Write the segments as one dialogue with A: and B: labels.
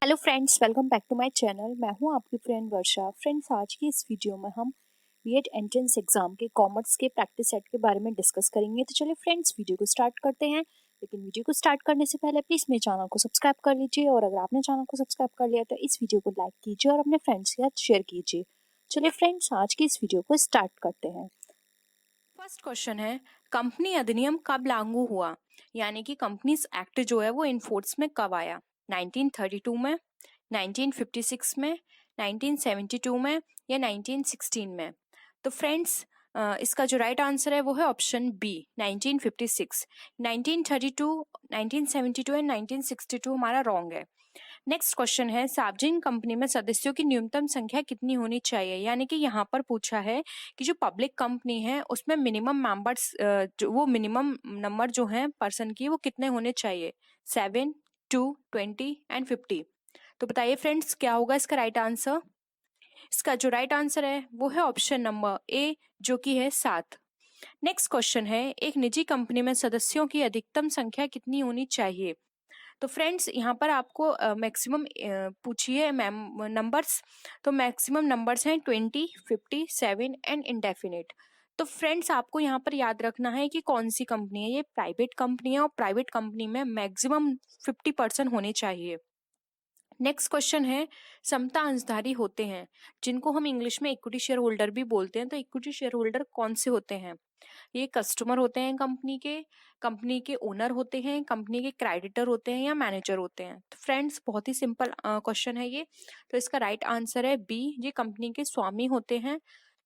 A: Hello friends, welcome back to my channel. मैं हूं आपकी फ्रेंड वर्षा। फ्रेंड्स, आज की इस वीडियो में हम बीएड एंट्रेंस एग्जाम के कॉमर्स के प्रैक्टिस सेट के बारे में डिस्कस करेंगे। तो चलिए फ्रेंड्स, वीडियो को स्टार्ट करते हैं। लेकिन वीडियो को स्टार्ट करने से पहले प्लीज़ मेरे चैनल को सब्सक्राइब कर लीजिए, और अगर आपने चैनल को सब्सक्राइब कर लिया तो इस वीडियो को लाइक कीजिए और अपने फ्रेंड्स के साथ शेयर कीजिए। चलिए फ्रेंड्स, आज की इस वीडियो को स्टार्ट करते हैं। फर्स्ट क्वेश्चन है, कंपनी अधिनियम कब लागू हुआ? यानी कि कंपनीज एक्ट जो है वो इनफोर्स में कब आया? 1932 में, 1956 में, 1972 में या 1916 में? तो फ्रेंड्स, इसका जो राइट आंसर है वो है ऑप्शन बी, 1956। 1932, 1972 एंड 1962 हमारा रॉन्ग है। नेक्स्ट क्वेश्चन है, सार्वजनिक कंपनी में सदस्यों की न्यूनतम संख्या कितनी होनी चाहिए? यानी कि यहाँ पर पूछा है कि जो पब्लिक कंपनी है उसमें मिनिमम मेंबर्स, वो मिनिमम नंबर जो है पर्सन की, वो कितने होने चाहिए? 7, 2, 20 एंड 50। तो बताइए फ्रेंड्स, क्या होगा इसका राइट आंसर? इसका जो राइट आंसर है वो है ऑप्शन नंबर ए, जो कि है 7। नेक्स्ट क्वेश्चन है, एक निजी कंपनी में सदस्यों की अधिकतम संख्या कितनी होनी चाहिए? तो फ्रेंड्स, यहाँ पर आपको मैक्सिमम पूछिए नंबर्स। तो मैक्सिमम नंबर्स हैं 20, 50, 7 एंड इंडेफिनिट। तो फ्रेंड्स, आपको यहाँ पर याद रखना है कि कौन सी कंपनी है। ये प्राइवेट कंपनी है और प्राइवेट कंपनी में मैक्सिमम 50% होने चाहिए। नेक्स्ट क्वेश्चन है, समता अंशधारी होते हैं जिनको हम इंग्लिश में इक्विटी शेयर होल्डर भी बोलते हैं। तो इक्विटी शेयर होल्डर कौन से होते हैं? ये कस्टमर होते हैं कंपनी के ओनर होते हैं, कंपनी के क्रेडिटर होते हैं या मैनेजर होते हैं? तो फ्रेंड्स, बहुत ही सिंपल क्वेश्चन है ये। तो इसका राइट आंसर है बी, ये कंपनी के स्वामी होते हैं।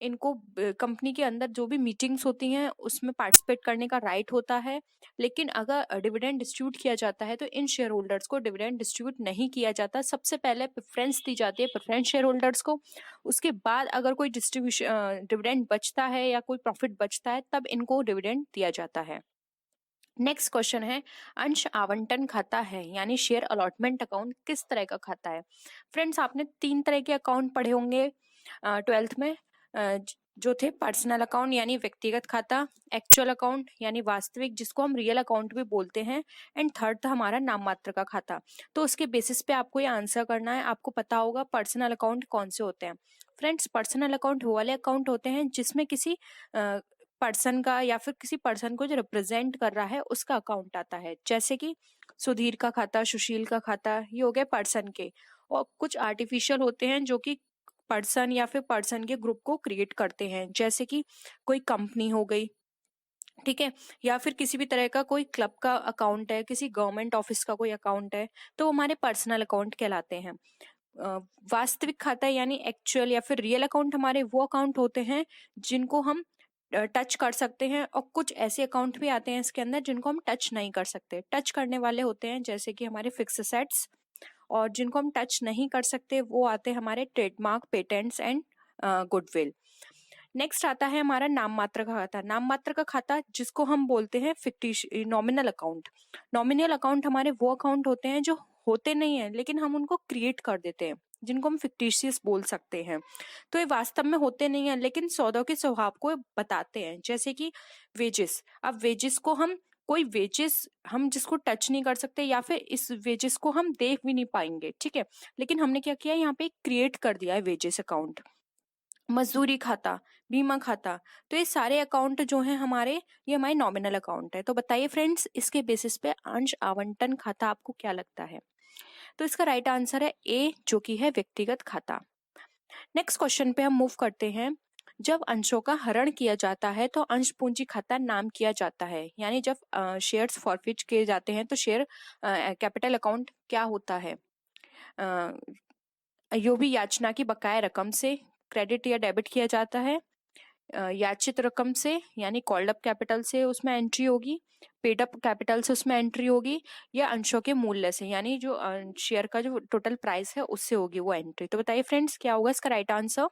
A: इनको कंपनी के अंदर जो भी मीटिंग्स होती हैं उसमें पार्टिसिपेट करने का राइट होता है। लेकिन अगर डिविडेंड डिस्ट्रीब्यूट किया जाता है तो इन शेयर होल्डर्स को डिविडेंड डिस्ट्रीब्यूट नहीं किया जाता। सबसे पहले प्रेफरेंस दी जाती है प्रेफरेंस शेयर होल्डर्स को। उसके बाद अगर कोई डिस्ट्रीब्यूशन डिविडेंड बचता है या कोई प्रॉफिट बचता है तब इनको डिविडेंड दिया जाता है। नेक्स्ट क्वेश्चन है, अंश आवंटन खाता है यानी शेयर अलॉटमेंट अकाउंट किस तरह का खाता है? फ्रेंड्स, आपने 3 तरह के अकाउंट पढ़े होंगे 12th में, जो थे पर्सनल अकाउंट यानी व्यक्तिगत खाता, एक्चुअल अकाउंट यानी वास्तविक जिसको हम रियल अकाउंट भी बोलते हैं, एंड थर्ड था हमारा नाम मात्र का खाता। तो उसके बेसिस पे आपको ये आंसर करना है। आपको पता होगा पर्सनल अकाउंट कौन से होते हैं। फ्रेंड्स, पर्सनल अकाउंट वो वाले अकाउंट होते हैं जिसमें किसी पर्सन का या फिर किसी पर्सन को जो रिप्रेजेंट कर रहा है उसका अकाउंट आता है। जैसे कि सुधीर का खाता, सुशील का खाता, ये हो गए पर्सन के। और कुछ आर्टिफिशियल होते हैं जो कि पर्सन या फिर पर्सन के ग्रुप को क्रिएट करते हैं, जैसे कि कोई कंपनी हो गई, ठीक है, या फिर किसी भी तरह का कोई क्लब का अकाउंट है, किसी गवर्नमेंट ऑफिस का कोई अकाउंट है, तो वो हमारे पर्सनल अकाउंट कहलाते हैं। वास्तविक खाता यानी एक्चुअल या फिर रियल अकाउंट हमारे वो अकाउंट होते हैं जिनको हम टच कर सकते हैं, और कुछ ऐसे अकाउंट भी आते हैं इसके अंदर जिनको हम टच नहीं कर सकते। टच करने वाले होते हैं जैसे कि हमारे फिक्स एसेट्स, और जिनको हम टच नहीं कर सकते वो आते हैं हमारे trademark, patents and goodwill. Next आता है हमारा नाम मात्र का खाता। नाम मात्र का खाता जिसको हम बोलते हैं नॉमिनल अकाउंट। नॉमिनल अकाउंट हमारे वो अकाउंट होते हैं जो होते नहीं है लेकिन हम उनको क्रिएट कर देते हैं, जिनको हम फिक्टिशियस बोल सकते हैं। तो ये वास्तव में होते नहीं है लेकिन सौदों के स्वभाव को बताते हैं, जैसे कि वेजेस। अब वेजेस को हम कोई वेजेस हम जिसको टच नहीं कर सकते या फिर इस वेजेस को हम देख भी नहीं पाएंगे, ठीक है, लेकिन हमने क्या किया, यहाँ पे क्रिएट कर दिया है वेजेस अकाउंट। मजदूरी खाता, बीमा खाता, तो ये सारे अकाउंट जो हैं हमारे, ये हमारे नॉमिनल अकाउंट है। तो बताइए फ्रेंड्स, इसके बेसिस पे अंश आवंटन खाता आपको क्या लगता है? तो इसका राइट आंसर है ए, जो कि है व्यक्तिगत खाता। नेक्स्ट क्वेश्चन पे हम मूव करते हैं। जब अंशों का हरण किया जाता है तो अंश पूंजी खाता नाम किया जाता है, यानी जब शेयर्स फॉरफिट किए जाते हैं तो शेयर कैपिटल अकाउंट क्या होता है? यो भी याचना की बकाया रकम से क्रेडिट या डेबिट किया जाता है, याचित रकम से यानी कॉल्ड अप कैपिटल से उसमें एंट्री होगी, पेड अप कैपिटल से उसमें एंट्री होगी, या अंशों के मूल्य से यानी जो शेयर का जो टोटल प्राइस है उससे होगी वो एंट्री। तो बताइए फ्रेंड्स, क्या होगा इसका राइट आंसर?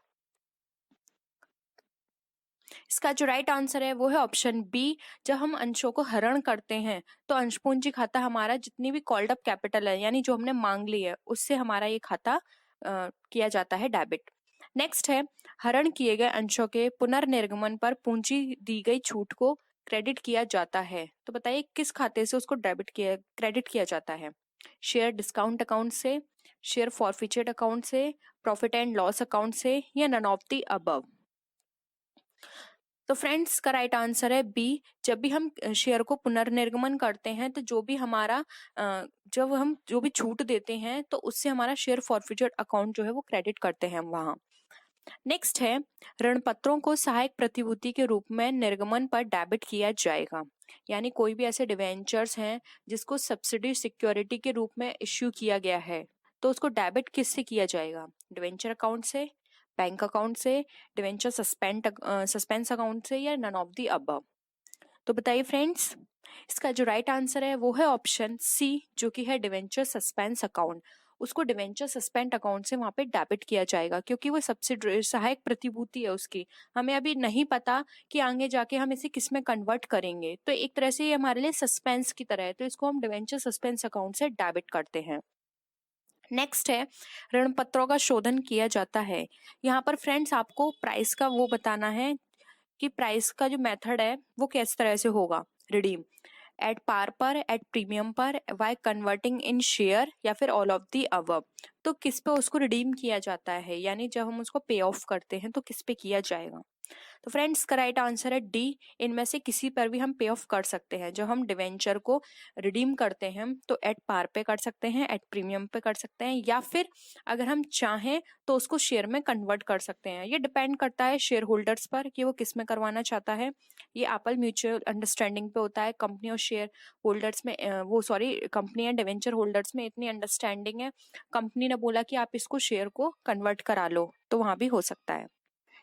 A: इसका जो राइट आंसर है वो है ऑप्शन बी। जब हम अंशों को हरण करते हैं तो अंश पूंजी खाता हमारा जितनी भी कॉल्ड अप कैपिटल है यानी जो हमने मांग ली है उससे हमारा ये खाता किया जाता है डेबिट। नेक्स्ट है, हरण किए गए अंशों के पुनर्निर्गमन पर पूंजी दी गई छूट को क्रेडिट किया जाता है। तो बताइए किस खाते से उसको क्रेडिट किया जाता है? शेयर डिस्काउंट अकाउंट से, शेयर फॉरफीचर्ड अकाउंट से, प्रॉफिट एंड लॉस अकाउंट से, या नन ऑफ द अबव। तो फ्रेंड्स का राइट आंसर है बी। जब भी हम शेयर को पुनर्निर्गमन करते हैं तो जब हम जो भी छूट देते हैं तो उससे हमारा शेयर फॉरफीचर्ड अकाउंट जो है वो क्रेडिट करते हैं हम वहां। नेक्स्ट है, ऋण पत्रों को सहायक प्रतिभूति के रूप में निर्गमन पर डेबिट किया जाएगा। यानी कोई भी ऐसे डिवेंचर्स हैं जिसको सब्सिडी सिक्योरिटी के रूप में इश्यू किया गया है तो उसको डेबिट किससे किया जाएगा? डिवेंचर अकाउंट से, बैंक अकाउंट से, डिवेंचर सस्पेंस अकाउंट से, या नन ऑफ द अबव। तो बताइए फ्रेंड्स, इसका जो राइट आंसर है वो है ऑप्शन सी, जो कि है डिवेंचर सस्पेंस अकाउंट। उसको डिवेंचर सस्पेंड अकाउंट से वहां पे डेबिट किया जाएगा क्योंकि वो सब्सिडी सहायक प्रतिभूति है उसकी। हमें अभी नहीं पता कि आगे जाके हम इसे किस में कन्वर्ट करेंगे, तो एक तरह से ये हमारे लिए सस्पेंस की तरह है, तो इसको हम डिवेंचर सस्पेंस अकाउंट से डेबिट करते हैं। नेक्स्ट है, ऋण पत्रों का शोधन किया जाता है। यहाँ पर फ्रेंड्स आपको प्राइस का वो बताना है कि प्राइस का जो मेथड है वो किस तरह से होगा। रिडीम एट पार पर, एट प्रीमियम पर, वाई कन्वर्टिंग इन शेयर, या फिर ऑल ऑफ दी अबव। तो किस पे उसको रिडीम किया जाता है, यानी जब हम उसको पे ऑफ करते हैं तो किस पे किया जाएगा? तो फ्रेंड्स का राइट आंसर है डी, इनमें से किसी पर भी हम पे ऑफ कर सकते हैं। जब हम डिवेंचर को रिडीम करते हैं तो एट पार पे कर सकते हैं, एट प्रीमियम पे कर सकते हैं, या फिर अगर हम चाहें तो उसको शेयर में कन्वर्ट कर सकते हैं। ये डिपेंड करता है शेयर होल्डर्स पर कि वो किस में करवाना चाहता है। ये आपस म्यूचुअल अंडरस्टैंडिंग पे होता है। कंपनी और शेयर होल्डर्स में कंपनी एंड डिवेंचर होल्डर्स में इतनी अंडरस्टैंडिंग है, कंपनी ने बोला कि आप इसको शेयर को कन्वर्ट करा लो तो वहां भी हो सकता है।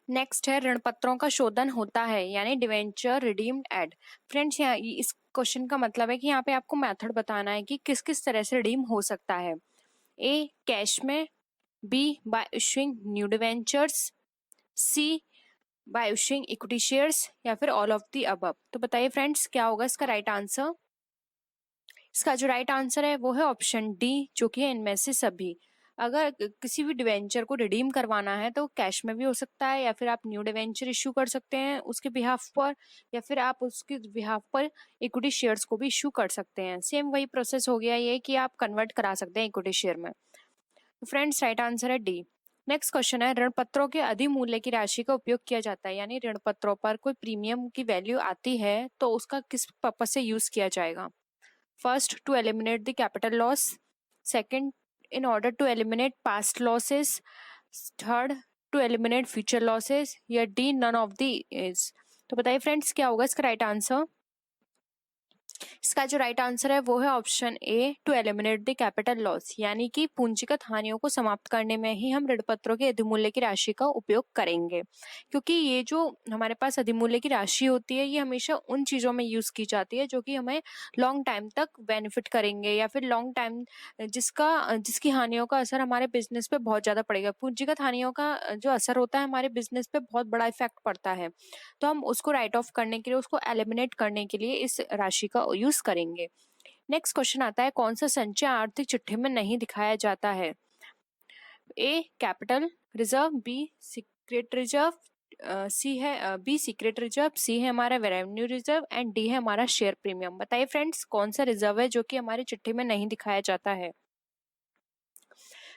A: नेक्स्ट है, ऋण पत्रों का शोधन होता है, यानी डिवेंचर रिडीम्ड एट। फ्रेंड्स यहाँ इस क्वेश्चन का मतलब है कि यहाँ पे आपको मेथड बताना है कि किस किस तरह से रिडीम हो सकता है। ए कैश में, b by issuing new debentures, c by issuing equity shares, या फिर ऑल ऑफ द अबव। तो बताइए फ्रेंड्स क्या होगा इसका राइट आंसर? इसका जो राइट आंसर है वो है ऑप्शन डी, जो कि है इनमें से सभी। अगर किसी भी डिवेंचर को रिडीम करवाना है तो कैश में भी हो सकता है, या फिर आप न्यू डिवेंचर इश्यू कर सकते हैं उसके बिहाफ पर, या फिर आप उसके बिहाफ पर इक्विटी शेयर्स को भी इश्यू कर सकते हैं। सेम वही प्रोसेस हो गया ये कि आप कन्वर्ट करा सकते हैं इक्विटी शेयर में। तो फ्रेंड्स राइट आंसर है डी। नेक्स्ट क्वेश्चन है, ऋण पत्रों के अधिमूल्य की राशि का उपयोग किया जाता है, यानी ऋण पत्रों पर कोई प्रीमियम की वैल्यू आती है तो उसका किस पर्पज से यूज किया जाएगा? First, to eliminate the capital loss. Second, in order to eliminate past losses. Third, to eliminate future losses. या D, none of the is. तो बताइए फ्रेंड्स क्या होगा इसका राइट आंसर? इसका जो राइट आंसर है वो है option a, to eliminate the capital loss, यानी कि पूंजीगत हानियों को समाप्त करने में ही हम ऋण पत्रों के अधिमूल्य की राशि का उपयोग करेंगे। क्योंकि ये जो हमारे पास अधिमूल्य की राशि होती है ये हमेशा उन चीजों में यूज की जाती है जो कि हमें लॉन्ग टाइम तक बेनिफिट करेंगे, या फिर लॉन्ग टाइम जिसकी हानियों का असर हमारे बिजनेस पे बहुत ज्यादा पड़ेगा। पूंजीगत हानियों का जो असर होता है हमारे बिजनेस पे बहुत बड़ा इफेक्ट पड़ता है, तो हम उसको राइट ऑफ करने के लिए, उसको एलिमिनेट करने के लिए इस राशि का यूज करेंगे। नेक्स्ट क्वेश्चन आता है, कौन सा संचय आर्थिक चिट्ठी में नहीं दिखाया जाता है? A capital reserve, B secret reserve, C है बी सीक्रेट रिजर्व, सी है हमारा रेवेन्यू रिजर्व, एंड डी है हमारा शेयर प्रीमियम। बताइए फ्रेंड्स कौन सा रिजर्व है जो कि हमारी चिट्ठी में नहीं दिखाया जाता है?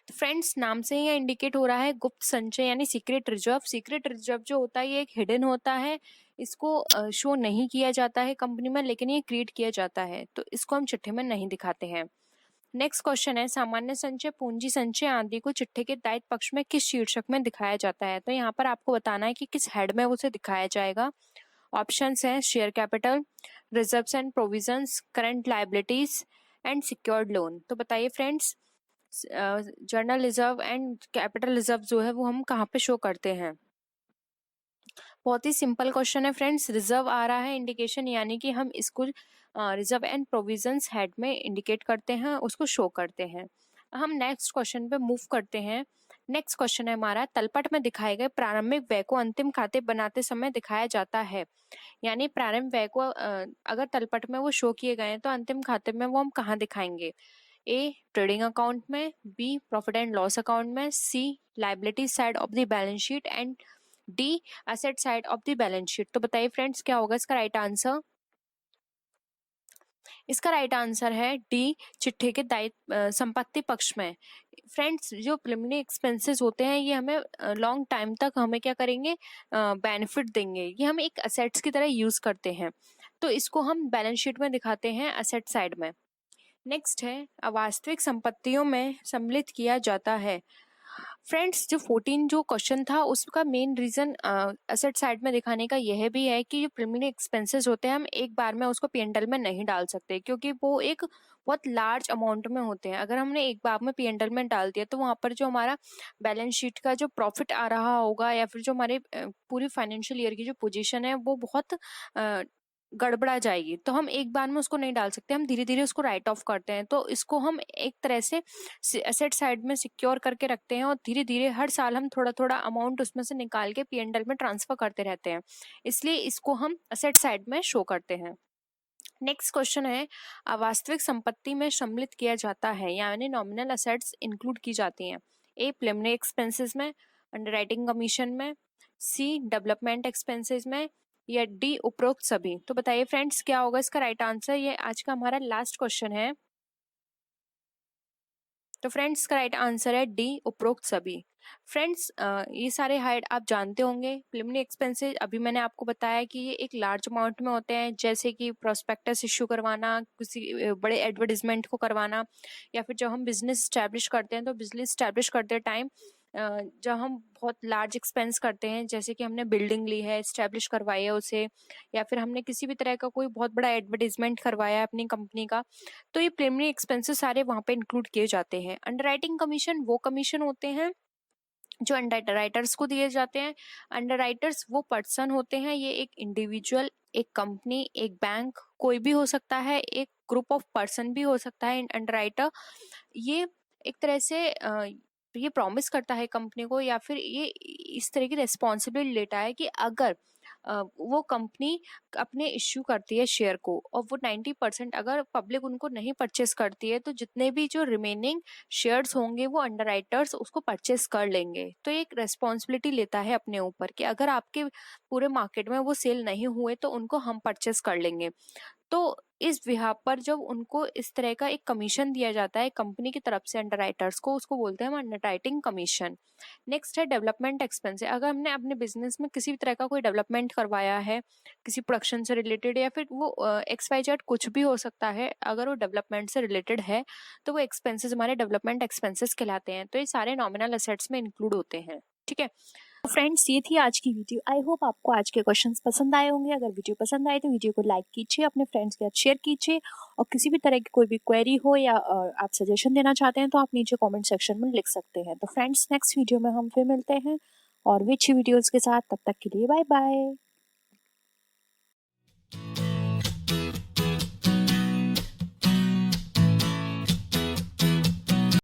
A: तो फ्रेंड्स नाम से ही इंडिकेट हो रहा है गुप्त संचय यानी सीक्रेट रिजर्व। सीक्रेट रिजर्व जो होता है ये एक हिडन होता है, इसको शो नहीं किया जाता है कंपनी में, लेकिन ये क्रिएट किया जाता है, तो इसको हम चिट्ठी में नहीं दिखाते हैं। नेक्स्ट क्वेश्चन है, सामान्य संचय, पूंजी संचय आदि को चिट्ठी के दायित्व पक्ष में किस शीर्षक में दिखाया जाता है? तो यहाँ पर आपको बताना है कि किस हेड में उसे दिखाया जाएगा। ऑप्शंस हैं share capital, reserves and provisions, current liabilities and secured loan. तो बताइए friends journal reserve and capital reserve जो है वो हम कहाँ पे शो करते हैं? बहुत ही सिंपल क्वेश्चन है फ्रेंड्स, रिजर्व आ रहा है इंडिकेशन, यानी कि हम इसको रिजर्व एंड प्रोविजंस हेड में इंडिकेट करते हैं, उसको शो करते हैं। हम नेक्स्ट क्वेश्चन पे मूव करते हैं। नेक्स्ट क्वेश्चन है हमारा, तलपट में दिखाए गए प्रारंभिक व्यय को अंतिम खाते बनाते समय दिखाया जाता है, यानी प्रारंभिक व्यय को अगर तलपट में वो शो किए गए हैं तो अंतिम खाते में वो हम कहाँ दिखाएंगे? ए ट्रेडिंग अकाउंट में, B profit and loss account में, C liability side of the balance sheet, and D asset side of the balance sheet. तो बताइए फ्रेंड्स क्या होगा इसका राइट आंसर? इसका राइट आंसर है डी, चिट्ठे के दायित्व संपत्ति पक्ष में। फ्रेंड्स, जो प्रिलिमिनरी एक्सपेंसेस होते हैं ये हमें लॉन्ग टाइम तक हमें क्या करेंगे, बेनिफिट देंगे। ये हम एक असेट्स की तरह यूज करते हैं, तो इसको हम बैलेंस शीट में दिखाते हैं असेट साइड में। नेक्स्ट है अवास्तविक संपत्तियों में सम्मिलित किया जाता है। फ्रेंड्स, जो 14 जो क्वेश्चन था उसका मेन रीजन असेट साइड में दिखाने का यह भी है कि जो प्रिलिमिनरी एक्सपेंसेस होते हैं हम एक बार में उसको P&L में नहीं डाल सकते, क्योंकि वो एक बहुत लार्ज अमाउंट में होते हैं। अगर हमने एक बार में P&L में डाल दिया तो वहां पर जो हमारा बैलेंस शीट का जो प्रॉफिट आ रहा होगा या फिर जो हमारे पूरी फाइनेंशियल ईयर की जो पोजीशन है वो बहुत गड़बड़ा जाएगी। तो हम एक बार में उसको नहीं डाल सकते, हम धीरे धीरे उसको राइट ऑफ करते हैं। तो इसको हम एक तरह से एसेट साइड में सिक्योर करके रखते हैं और धीरे धीरे हर साल हम थोड़ा थोड़ा अमाउंट उसमें से निकाल के P&L में ट्रांसफर करते रहते हैं, इसलिए इसको हम एसेट साइड में शो करते हैं। नेक्स्ट क्वेश्चन है अवास्तविक संपत्ति में सम्मिलित किया जाता है, यानी नॉमिनल असेट्स इंक्लूड की जाती हैं। ए, प्रिलिमिनरी एक्सपेंसेस में, अंडरराइटिंग कमीशन में, सी, डेवलपमेंट एक्सपेंसेस में, या डी, उपरोक्त सभी। तो बताइए फ्रेंड्स क्या होगा इसका राइट आंसर। ये आज का हमारा लास्ट क्वेश्चन है। तो फ्रेंड्स का राइट आंसर है डी, उपरोक्त सभी। फ्रेंड्स, ये सारे हाइड आप जानते होंगे। प्रिलिमिनरी एक्सपेंसेस अभी मैंने आपको बताया कि ये एक लार्ज अमाउंट में होते हैं, जैसे कि प्रोस्पेक्टस इश्यू करवाना, किसी बड़े एडवर्टाइजमेंट को करवाना, या फिर जब हम बिजनेस स्टैब्लिश करते हैं तो बिजनेस स्टैब्लिश करते टाइम जब हम बहुत लार्ज एक्सपेंस करते हैं, जैसे कि हमने बिल्डिंग ली है, स्टैब्लिश करवाई है उसे, या फिर हमने किसी भी तरह का कोई बहुत बड़ा एडवर्टाइजमेंट करवाया है अपनी कंपनी का, तो ये प्रिलिमिनरी एक्सपेंसेस सारे वहां पे इंक्लूड किए जाते हैं। अंडरराइटिंग कमीशन वो कमीशन होते हैं जो अंडरराइटर्स को दिए जाते हैं। अंडरराइटर्स वो पर्सन होते हैं, ये एक इंडिविजुअल, एक कंपनी, एक बैंक, कोई भी हो सकता है, एक ग्रुप ऑफ पर्सन भी हो सकता है। अंडरराइटर ये एक तरह से ये प्रॉमिस करता है कंपनी को, या फिर ये इस तरह की रेस्पॉन्सिबिलिटी लेता है कि अगर वो कंपनी अपने इश्यू करती है शेयर को और वो 90% अगर पब्लिक उनको नहीं परचेस करती है, तो जितने भी जो रिमेनिंग शेयर्स होंगे वो अंडरराइटर्स उसको परचेस कर लेंगे। तो एक रेस्पॉन्सिबिलिटी लेता है अपने ऊपर कि अगर आपके पूरे मार्केट में वो सेल नहीं हुए तो उनको हम परचेस कर लेंगे। तो इस बिहाफ पर जब उनको इस तरह का एक कमीशन दिया जाता है कंपनी की तरफ से अंडरराइटर्स को, उसको बोलते हैं हम अंडरराइटिंग कमीशन। नेक्स्ट है डेवलपमेंट एक्सपेंस। अगर हमने अपने बिजनेस में किसी भी तरह का कोई डेवलपमेंट करवाया है, किसी प्रोडक्शन से रिलेटेड, या फिर वो XYZ कुछ भी हो सकता है, अगर वो डेवलपमेंट से रिलेटेड है तो वो एक्सपेंसेस हमारे डेवलपमेंट एक्सपेंसेस कहलाते हैं। तो ये सारे नॉमिनल असेट्स में इंक्लूड होते हैं। ठीक है फ्रेंड्स, ये थी आज की वीडियो। आई होप आपको आज के क्वेश्चंस पसंद आए होंगे। अगर वीडियो पसंद आए तो वीडियो को लाइक कीजिए, अपने फ्रेंड्स के साथ शेयर कीजिए, और किसी भी तरह की कोई भी क्वेरी हो या आप सजेशन देना चाहते हैं तो आप नीचे कमेंट सेक्शन में लिख सकते हैं। तो फ्रेंड्स, नेक्स्ट वीडियो में हम फिर मिलते हैं और भी अच्छी वीडियोस के साथ। तब तक के लिए बाय बाय।